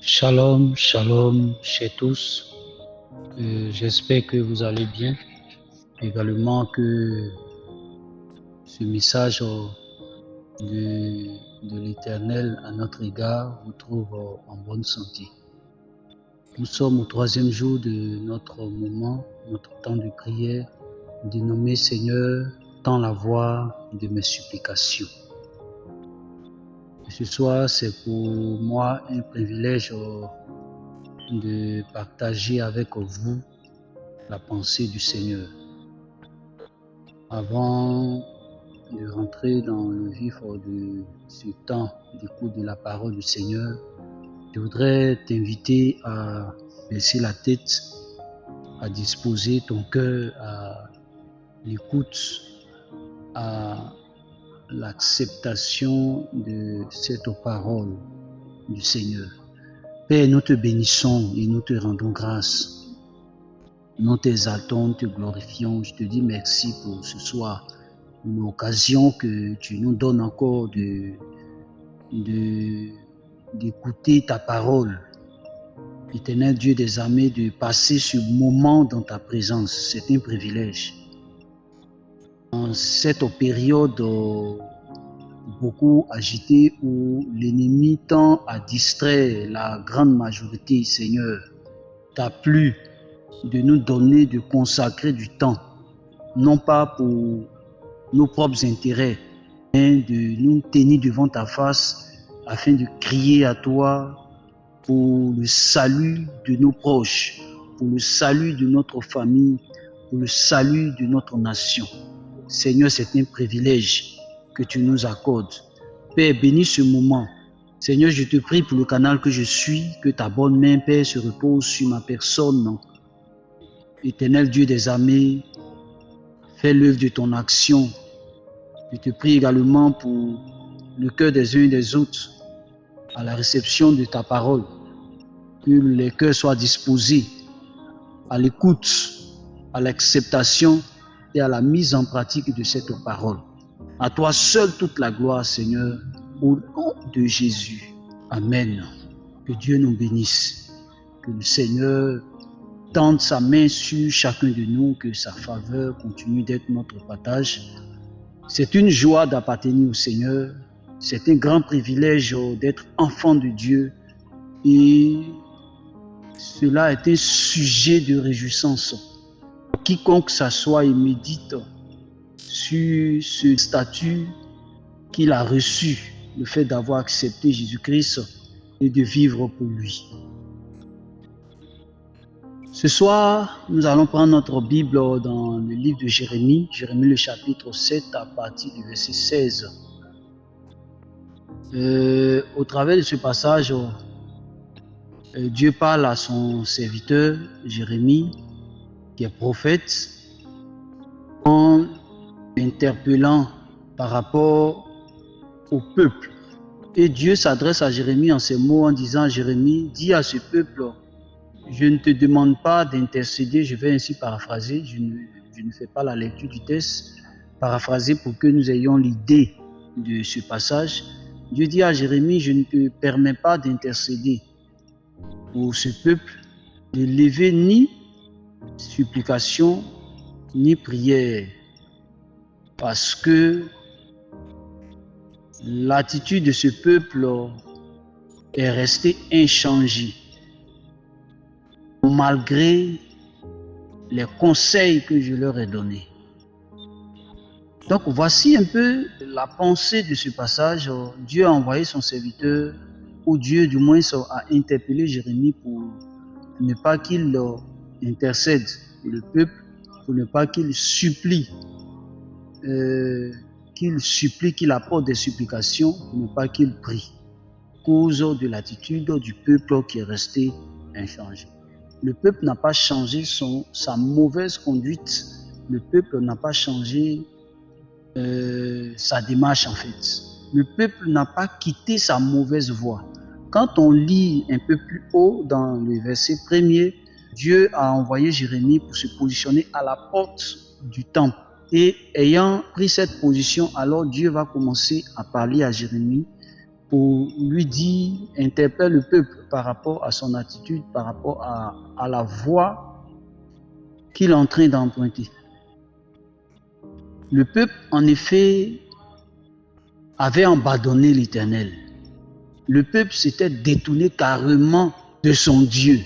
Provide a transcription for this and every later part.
Shalom, shalom chez tous. J'espère que vous allez bien. Également que ce message de l'Éternel à notre égard vous trouve en bonne santé. Nous sommes au 3e jour de notre moment, notre temps de prière, dénommé Seigneur, tends la voix de mes supplications. Et ce soir, c'est pour moi un privilège de partager avec vous la pensée du Seigneur. Avant de rentrer dans le vif de ce temps d'écoute de la parole du Seigneur, je voudrais t'inviter à baisser la tête, à disposer ton cœur à l'écoute, à l'acceptation de cette parole du Seigneur. Père, nous te bénissons et nous te rendons grâce. Nous t'exaltons, nous te glorifions. Je te dis merci pour ce soir, une occasion que tu nous donnes encore d'écouter ta parole. Éternel Dieu des armées, de passer ce moment dans ta présence, c'est un privilège. En cette période beaucoup agitée où l'ennemi tend à distraire la grande majorité, Seigneur, t'as plu de nous donner, de consacrer du temps, non pas pour nos propres intérêts, mais de nous tenir devant ta face afin de crier à toi pour le salut de nos proches, pour le salut de notre famille, pour le salut de notre nation. Seigneur, c'est un privilège que tu nous accordes. Père, bénis ce moment. Seigneur, je te prie pour le canal que je suis, que ta bonne main, Père, se repose sur ma personne. Éternel Dieu des armées, fais l'œuvre de ton action. Je te prie également pour le cœur des uns et des autres à la réception de ta parole. Que les cœurs soient disposés à l'écoute, à l'acceptation et à la mise en pratique de cette parole. À toi seul toute la gloire, Seigneur, au nom de Jésus. Amen. Que Dieu nous bénisse. Que le Seigneur tende sa main sur chacun de nous, que sa faveur continue d'être notre partage. C'est une joie d'appartenir au Seigneur. C'est un grand privilège d'être enfant de Dieu. Et cela est un sujet de réjouissance. Quiconque s'assoit et médite sur ce statut qu'il a reçu, le fait d'avoir accepté Jésus-Christ et de vivre pour lui. Ce soir, nous allons prendre notre Bible dans le livre de Jérémie, Jérémie le chapitre 7 à partir du verset 16. Au travers de ce passage, Dieu parle à son serviteur Jérémie, qui est prophète, en interpellant par rapport au peuple. Et Dieu s'adresse à Jérémie en ces mots en disant: Jérémie, dis à ce peuple, je ne te demande pas d'intercéder, je vais ainsi paraphraser, je ne fais pas la lecture du texte, paraphraser pour que nous ayons l'idée de ce passage. Dieu dit à Jérémie: je ne te permets pas d'intercéder pour ce peuple, de lever ni supplication, ni prière, parce que l'attitude de ce peuple est restée inchangée, malgré les conseils que je leur ai donnés. Donc voici un peu la pensée de ce passage. Dieu a envoyé son serviteur, ou Dieu du moins a interpellé Jérémie pour ne pas qu'il intercède le peuple, pour ne pas qu'il supplie, qu'il apporte des supplications, pour ne pas qu'il prie, cause de l'attitude du peuple qui est resté inchangé. Le peuple n'a pas changé sa mauvaise conduite, le peuple n'a pas changé sa démarche en fait. Le peuple n'a pas quitté sa mauvaise voie. Quand on lit un peu plus haut dans le verset 1er, Dieu a envoyé Jérémie pour se positionner à la porte du temple. Et ayant pris cette position, alors Dieu va commencer à parler à Jérémie pour lui dire, interpelle le peuple par rapport à son attitude, par rapport à la voie qu'il est en train d'emprunter. Le peuple, en effet, avait abandonné l'Éternel. Le peuple s'était détourné carrément de son Dieu.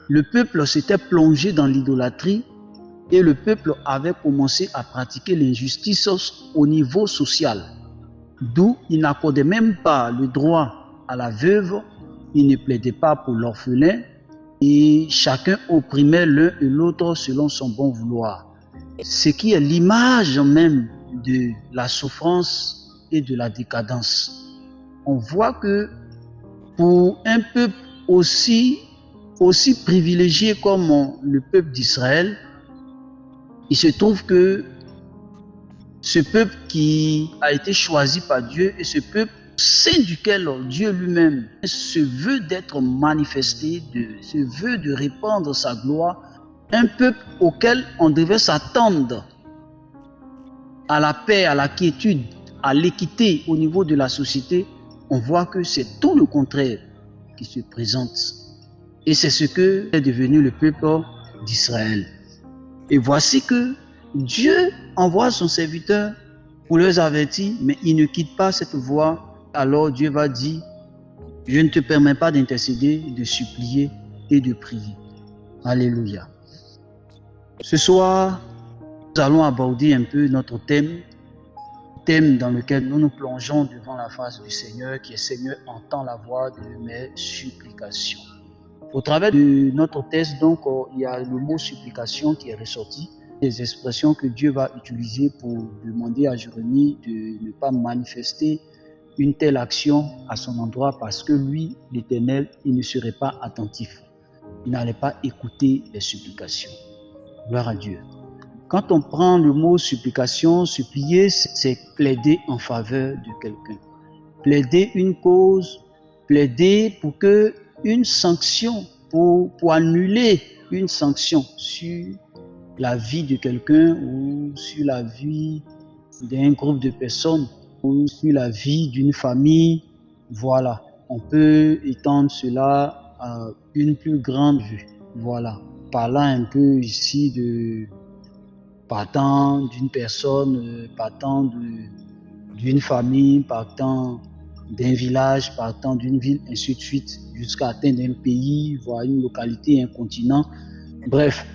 Le peuple s'était plongé dans l'idolâtrie et le peuple avait commencé à pratiquer l'injustice au niveau social. D'où il n'accordait même pas le droit à la veuve, il ne plaidait pas pour l'orphelin et chacun opprimait l'un et l'autre selon son bon vouloir. Ce qui est l'image même de la souffrance et de la décadence. On voit que pour un peuple aussi privilégié comme le peuple d'Israël, il se trouve que ce peuple qui a été choisi par Dieu et ce peuple au sein duquel Dieu lui-même se veut d'être manifesté, se veut de répandre sa gloire, un peuple auquel on devait s'attendre à la paix, à la quiétude, à l'équité au niveau de la société, on voit que c'est tout le contraire qui se présente. Et c'est ce que est devenu le peuple d'Israël. Et voici que Dieu envoie son serviteur pour les avertir, mais il ne quitte pas cette voie. Alors Dieu va dire, je ne te permets pas d'intercéder, de supplier et de prier. Alléluia. Ce soir, nous allons aborder un peu notre thème dans lequel nous nous plongeons devant la face du Seigneur, qui est Seigneur, entends la voix de mes supplications. Au travers de notre texte, donc, il y a le mot supplication qui est ressorti, des expressions que Dieu va utiliser pour demander à Jérémie de ne pas manifester une telle action à son endroit parce que lui, l'Éternel, il ne serait pas attentif. Il n'allait pas écouter les supplications. Gloire à Dieu. Quand on prend le mot supplication, supplier, c'est plaider en faveur de quelqu'un. Plaider une cause, plaider pour que une sanction, pour annuler une sanction sur la vie de quelqu'un ou sur la vie d'un groupe de personnes ou sur la vie d'une famille. Voilà, on peut étendre cela à une plus grande vue. Voilà, parlant un peu ici partant d'une personne, partant d'une famille, partant d'un village, partant d'une ville, ainsi de suite, jusqu'à atteindre un pays, voire une localité, un continent. Bref,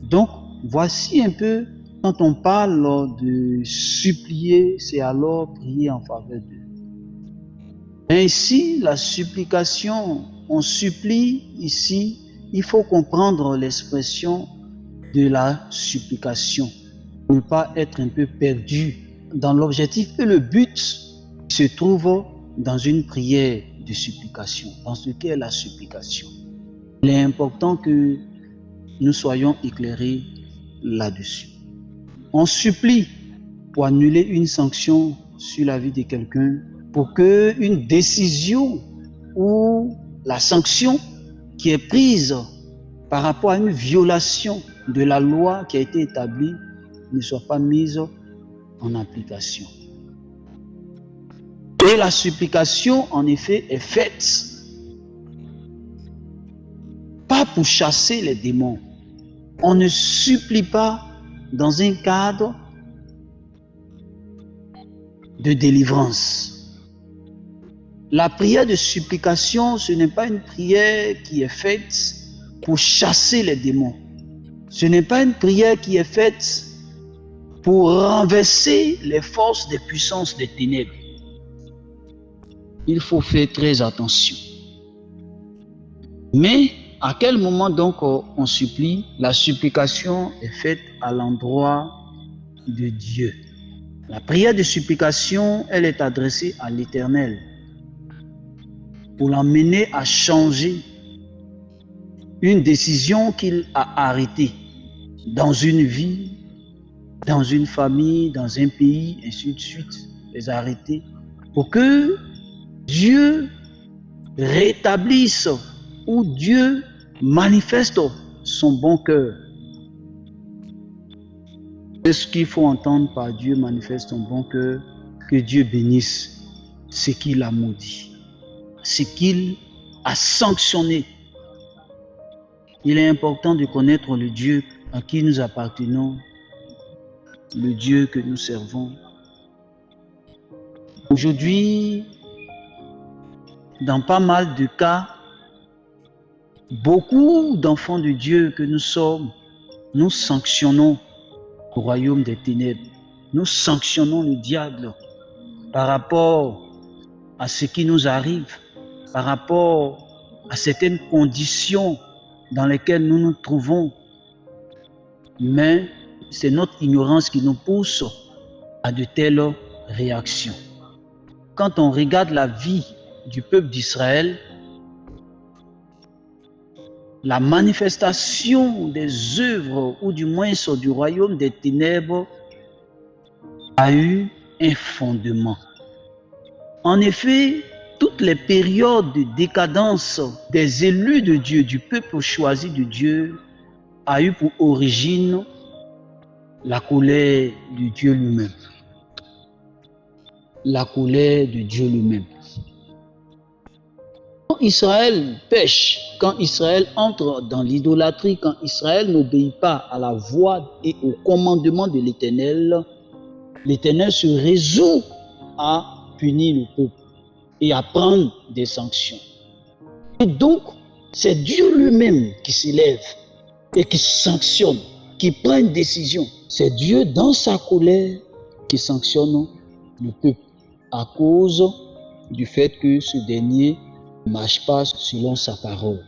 donc voici un peu, quand on parle de supplier, c'est alors prier en faveur d'eux. Ainsi, la supplication, on supplie ici, il faut comprendre l'expression de la supplication. Ne pas être un peu perdu dans l'objectif et le but se trouve dans une prière de supplication, dans ce qu'est la supplication. Il est important que nous soyons éclairés là-dessus. On supplie pour annuler une sanction sur la vie de quelqu'un, pour qu'une décision ou la sanction qui est prise par rapport à une violation de la loi qui a été établie ne soit pas mise en application. Et la supplication, en effet, est faite pas pour chasser les démons. On ne supplie pas dans un cadre de délivrance. La prière de supplication, ce n'est pas une prière qui est faite pour chasser les démons. Ce n'est pas une prière qui est faite pour renverser les forces des puissances des ténèbres. Il faut faire très attention. Mais à quel moment donc on supplie? La supplication est faite à l'endroit de Dieu. La prière de supplication, elle est adressée à l'Éternel pour l'amener à changer une décision qu'il a arrêtée dans une vie, dans une famille, dans un pays, ainsi de suite, les arrêter, pour que Dieu rétablisse ou Dieu manifeste son bon cœur. C'est ce qu'il faut entendre par Dieu manifeste son bon cœur, que Dieu bénisse ce qu'il a maudit, ce qu'il a sanctionné. Il est important de connaître le Dieu à qui nous appartenons, le Dieu que nous servons. Aujourd'hui, dans pas mal de cas, beaucoup d'enfants de Dieu que nous sommes, nous sanctionnons au royaume des ténèbres. Nous sanctionnons le diable par rapport à ce qui nous arrive, par rapport à certaines conditions dans lesquelles nous nous trouvons. Mais c'est notre ignorance qui nous pousse à de telles réactions. Quand on regarde la vie du peuple d'Israël, la manifestation des œuvres, ou du moins du royaume des ténèbres, a eu un fondement. En effet, toutes les périodes de décadence des élus de Dieu, du peuple choisi de Dieu, a eu pour origine la colère de Dieu lui-même. La colère de Dieu lui-même. Quand Israël pêche, quand Israël entre dans l'idolâtrie, quand Israël n'obéit pas à la voix et au commandement de l'Éternel, l'Éternel se résout à punir le peuple et à prendre des sanctions. Et donc, c'est Dieu lui-même qui s'élève et qui sanctionne, qui prend une décision. C'est Dieu, dans sa colère, qui sanctionne le peuple à cause du fait que ce dernier ne marche pas selon sa parole.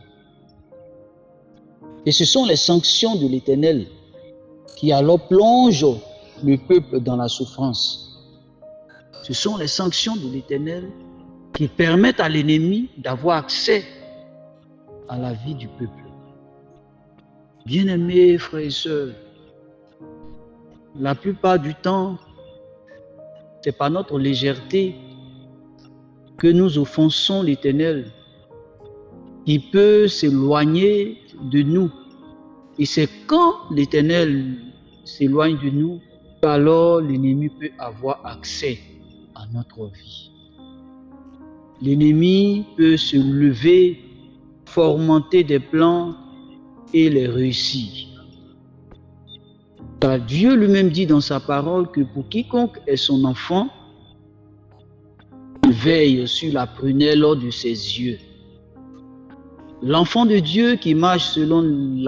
Et ce sont les sanctions de l'Éternel qui alors plongent le peuple dans la souffrance. Ce sont les sanctions de l'Éternel qui permettent à l'ennemi d'avoir accès à la vie du peuple. Bien-aimés frères et sœurs, la plupart du temps, c'est par notre légèreté que nous offensons l'Éternel, qui peut s'éloigner de nous. Et c'est quand l'Éternel s'éloigne de nous, alors l'ennemi peut avoir accès à notre vie. L'ennemi peut se lever, fomenter des plans et les réussir. Car Dieu lui-même dit dans sa parole que pour quiconque est son enfant, il veille sur la prunelle de ses yeux. L'enfant de Dieu qui marche selon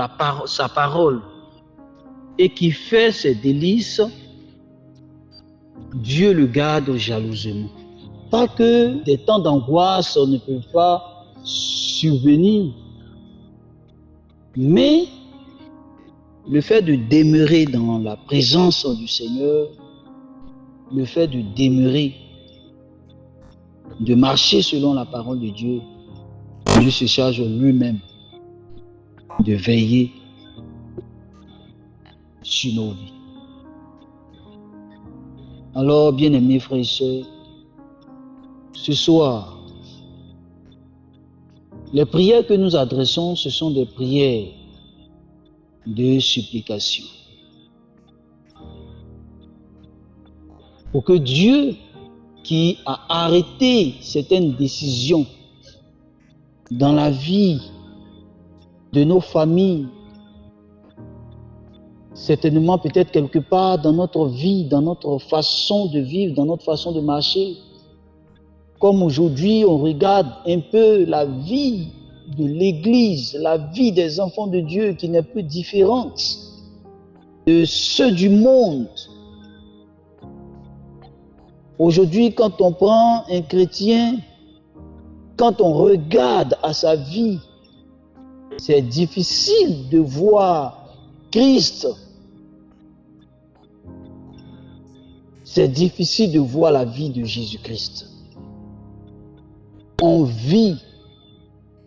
sa parole et qui fait ses délices, Dieu le garde jalousement. Pas que des temps d'angoisse ne peuvent pas survenir, mais le fait de demeurer dans la présence du Seigneur, le fait de demeurer, de marcher selon la parole de Dieu, Dieu se charge lui-même de veiller sur nos vies. Alors, bien-aimés frères et sœurs, ce soir, les prières que nous adressons, ce sont des prières de supplication. Pour que Dieu, qui a arrêté certaines décisions dans la vie de nos familles, certainement peut-être quelque part dans notre vie, dans notre façon de vivre, dans notre façon de marcher. Comme aujourd'hui, on regarde un peu la vie de l'Église, la vie des enfants de Dieu qui n'est plus différente de ceux du monde. Aujourd'hui, quand on prend un chrétien, quand on regarde à sa vie, c'est difficile de voir Christ. C'est difficile de voir la vie de Jésus-Christ. On vit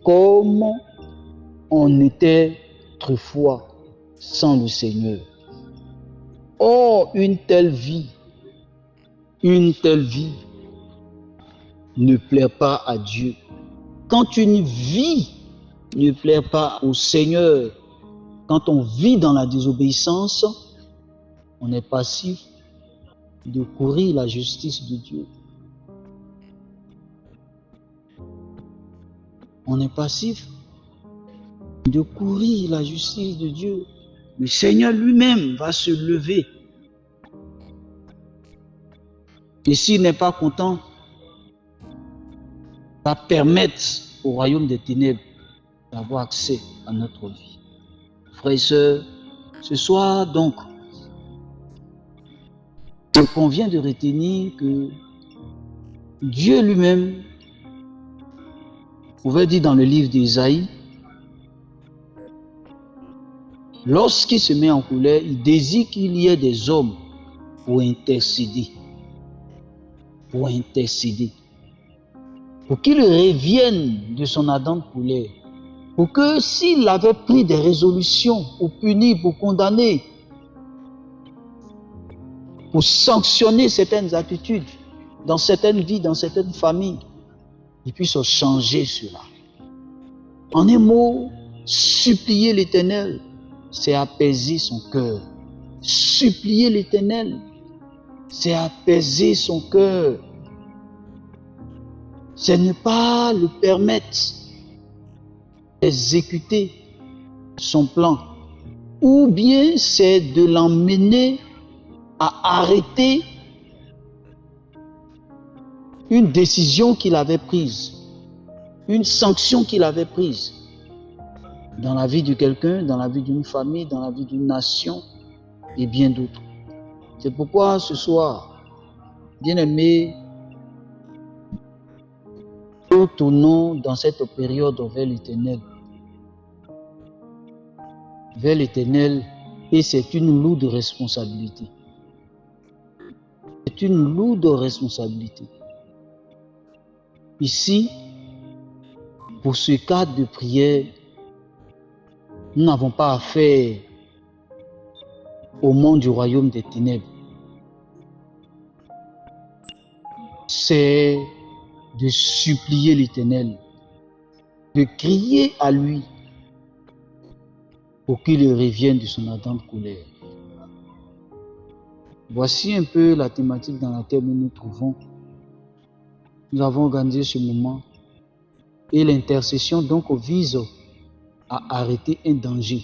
comme on était autrefois sans le Seigneur. Or, une telle vie ne plaît pas à Dieu. Quand une vie ne plaît pas au Seigneur, quand on vit dans la désobéissance, on est passif de courir la justice de Dieu. On est passif de courir la justice de Dieu. Le Seigneur lui-même va se lever. Et s'il n'est pas content, va permettre au royaume des ténèbres d'avoir accès à notre vie. Frères et sœurs, ce soir donc, il convient de retenir que Dieu lui-même, on va dire dans le livre d'Ésaïe, lorsqu'il se met en colère, il désire qu'il y ait des hommes pour intercéder. Pour intercéder. Pour qu'il revienne de son ardente colère. Pour que s'il avait pris des résolutions pour punir, pour condamner, pour sanctionner certaines attitudes dans certaines vies, dans certaines familles, il puisse changer cela. En un mot, supplier l'Éternel, c'est apaiser son cœur. Supplier l'Éternel, c'est apaiser son cœur. C'est ne pas le permettre d'exécuter son plan. Ou bien c'est de l'emmener à arrêter une décision qu'il avait prise, une sanction qu'il avait prise dans la vie de quelqu'un, dans la vie d'une famille, dans la vie d'une nation et bien d'autres. C'est pourquoi ce soir, bien-aimés, nous tournons dans cette période vers l'Éternel. Vers l'Éternel, et c'est une lourde responsabilité. C'est une lourde responsabilité. Ici, pour ce cadre de prière, nous n'avons pas affaire au monde du royaume des ténèbres. C'est de supplier l'Éternel, de crier à lui pour qu'il revienne de son ardente colère. Voici un peu la thématique dans laquelle nous nous trouvons. Nous avons organisé ce moment et l'intercession donc vise à arrêter un danger.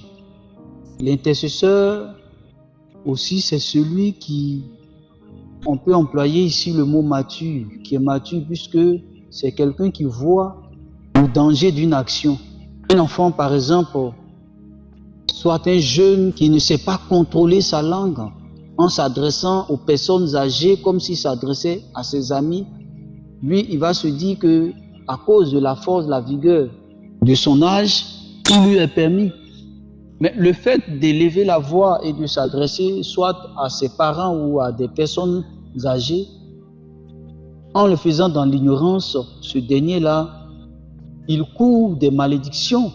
L'intercesseur aussi, c'est celui qui, on peut employer ici le mot mature, qui est mature puisque c'est quelqu'un qui voit le danger d'une action. Un enfant par exemple, soit un jeune qui ne sait pas contrôler sa langue en s'adressant aux personnes âgées comme s'il s'adressait à ses amis, lui il va se dire que à cause de la force, de la vigueur de son âge, tout lui est permis. Mais le fait d'élever la voix et de s'adresser soit à ses parents ou à des personnes âgées, en le faisant dans l'ignorance, ce dernier-là, il court des malédictions.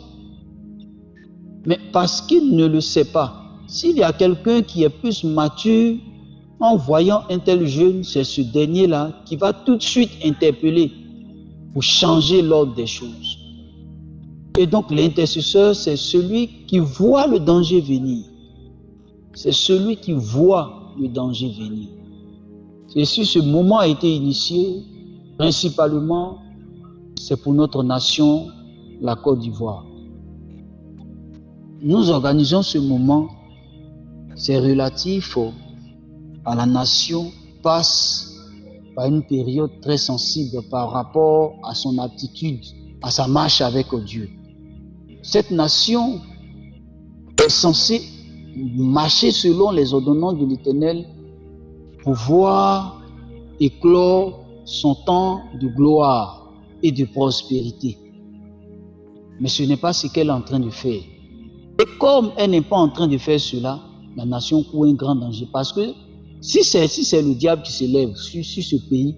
Mais parce qu'il ne le sait pas, s'il y a quelqu'un qui est plus mature, en voyant un tel jeune, c'est ce dernier-là qui va tout de suite interpeller pour changer l'ordre des choses. Et donc l'intercesseur, c'est celui qui voit le danger venir. C'est celui qui voit le danger venir. Et si ce moment a été initié, principalement, c'est pour notre nation, la Côte d'Ivoire. Nous organisons ce moment, c'est relatif à la nation, passe par une période très sensible par rapport à son aptitude, à sa marche avec Dieu. Cette nation est censée marcher selon les ordonnances de l'Éternel pour voir éclore son temps de gloire et de prospérité. Mais ce n'est pas ce qu'elle est en train de faire. Et comme elle n'est pas en train de faire cela, la nation court un grand danger. Parce que si c'est le diable qui se lève sur ce pays,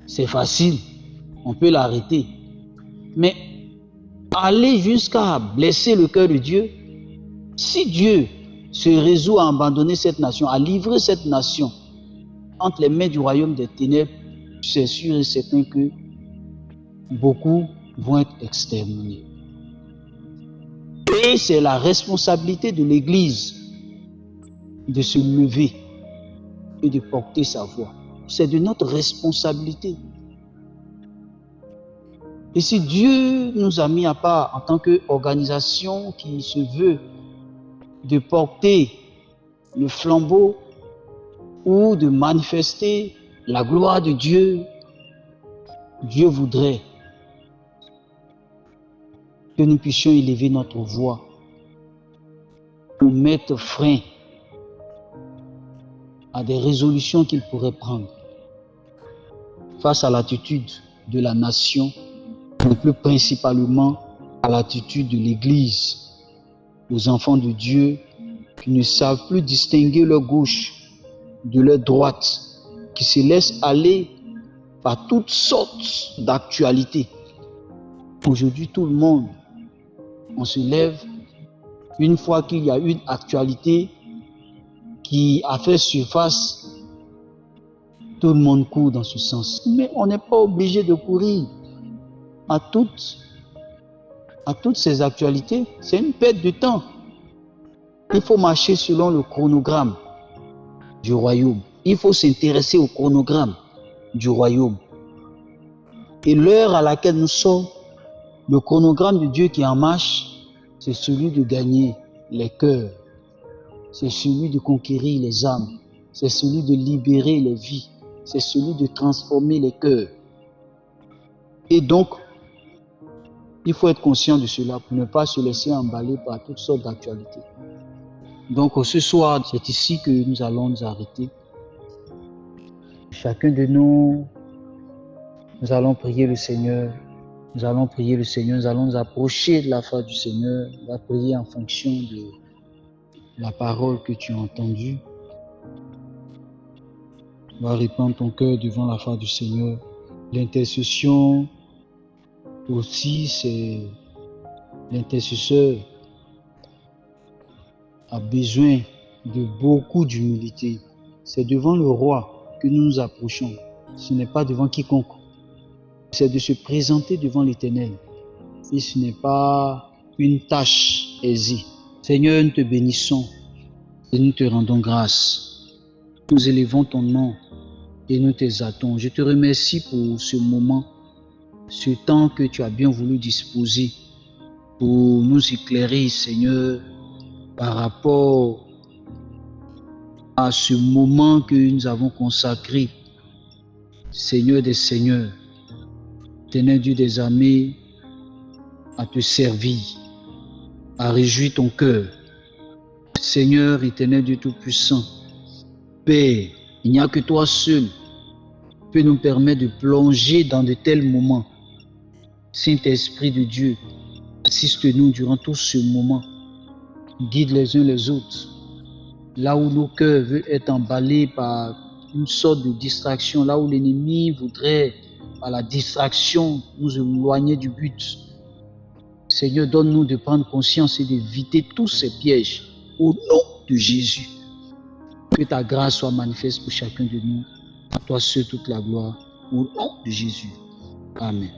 c'est facile, on peut l'arrêter. Mais aller jusqu'à blesser le cœur de Dieu, si Dieu se résout à abandonner cette nation, à livrer cette nation entre les mains du royaume des ténèbres, c'est sûr et certain que beaucoup vont être exterminés. Et c'est la responsabilité de l'Église de se lever et de porter sa voix. C'est de notre responsabilité. Et si Dieu nous a mis à part en tant qu'organisation qui se veut de porter le flambeau ou de manifester la gloire de Dieu, Dieu voudrait que nous puissions élever notre voix pour mettre frein à des résolutions qu'il pourrait prendre face à l'attitude de la nation, mais plus principalement à l'attitude de l'Église, aux enfants de Dieu qui ne savent plus distinguer leur gauche de leur droite, qui se laissent aller par toutes sortes d'actualités. Aujourd'hui, tout le monde, on se lève une fois qu'il y a une actualité qui a fait surface, tout le monde court dans ce sens. Mais on n'est pas obligé de courir à toutes ces actualités. C'est une perte de temps. Il faut marcher selon le chronogramme du royaume. Il faut s'intéresser au chronogramme du royaume. Et l'heure à laquelle nous sommes, le chronogramme de Dieu qui est en marche, c'est celui de gagner les cœurs. C'est celui de conquérir les âmes. C'est celui de libérer les vies. C'est celui de transformer les cœurs. Et donc, il faut être conscient de cela pour ne pas se laisser emballer par toutes sortes d'actualités. Donc, ce soir, c'est ici que nous allons nous arrêter. Chacun de nous, nous allons prier le Seigneur. Nous allons prier le Seigneur. Nous allons nous approcher de la face du Seigneur. On va prier en fonction de la parole que tu as entendue. Va répandre ton cœur devant la face du Seigneur. L'intercession aussi, c'est l'intercesseur a besoin de beaucoup d'humilité. C'est devant le roi que nous nous approchons. Ce n'est pas devant quiconque. C'est de se présenter devant l'Éternel. Et ce n'est pas une tâche aisée. Seigneur, nous te bénissons et nous te rendons grâce. Nous élevons ton nom et nous t'exaltons. Je te remercie pour ce moment, ce temps que tu as bien voulu disposer pour nous éclairer, Seigneur, par rapport à ce moment que nous avons consacré, Seigneur des Seigneurs, Éternel Dieu des armées, à te servir, à réjouir ton cœur. Seigneur, Éternel Dieu Tout-Puissant, Père, il n'y a que toi seul qui peut nous permettre de plonger dans de tels moments. Saint-Esprit de Dieu, assiste-nous durant tout ce moment. Guide les uns les autres. Là où nos cœurs veulent être emballés par une sorte de distraction, là où l'ennemi voudrait, par la distraction, nous éloigner du but. Seigneur, donne-nous de prendre conscience et d'éviter tous ces pièges. Au nom de Jésus, que ta grâce soit manifeste pour chacun de nous. À toi seul toute la gloire. Au nom de Jésus. Amen.